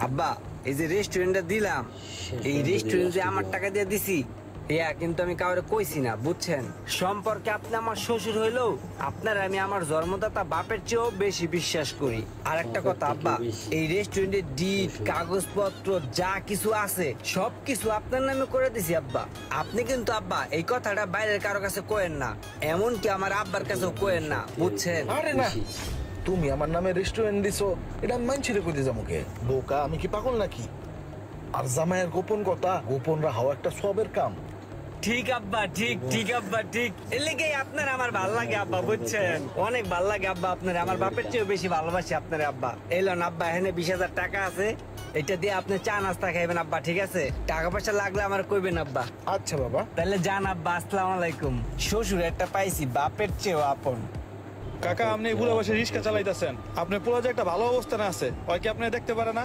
আব্বা এই যে রেস্টুরেন্টটা দিলাম, এই রেস্টুরেন্ট যে আমার টাকা দিয়ে দিছি কিন্তু আমি কাউরে কইছি না, বুঝছেন? সম্পর্কে আপনি আমার শ্বশুর হইলেও আপনার আমি আমার জন্মদাতা বাপের চেয়েও বেশি বিশ্বাস করি। আর একটা কথা আব্বা, এই রেস্টুরেন্টের ডিট কাগজপত্র যা কিছু আছে সবকিছু আপনার নামে করে দিছি আব্বা। আপনি কিন্তু আব্বা এই কথাটা বাইরের কারো কাছে কোয়েন না, এমনকি আমার আব্বার কাছেও কোয়েন না, বুঝছেন? আরে না, তুমি আমার নামে রেস্টুরেন্ট দিছো, এটা আমি মাইন ছেড়ে কইতে যাবো কে? বোকা, আমি কি পাগল নাকি? আর জামাইয়ের গোপন কথা গোপন রাখাও একটা সবের কাম। ঠিক আব্বা, ঠিক ঠিক আব্বা, ঠিক। এর লেগেই আপনার আমার ভাল লাগে আব্বা, বুঝছেন? অনেক ভাল লাগে আব্বা আপনার, আমার বাপের চেয়েও বেশি ভালোবাসি আপনার আব্বা। এলেন আব্বা, এখানে 20,000 টাকা আছে, এটা দিয়ে আপনি চা নাস্তা খাইবেন আব্বা, ঠিক আছে? টাকা পয়সা লাগলে আমার কইবেন আব্বা। আচ্ছা বাবা। তাহলে যান আব্বা, আসসালামু আলাইকুম। শ্বশুর একটা পাইছি বাপের চেয়েও আপন। কাকা, আপনি বুড়া বসে রিক্সা চালাইতেছেন, আপনার পোলা যে একটা ভালো অবস্থানে আছে, ওই কি আপনি দেখতে পারে না?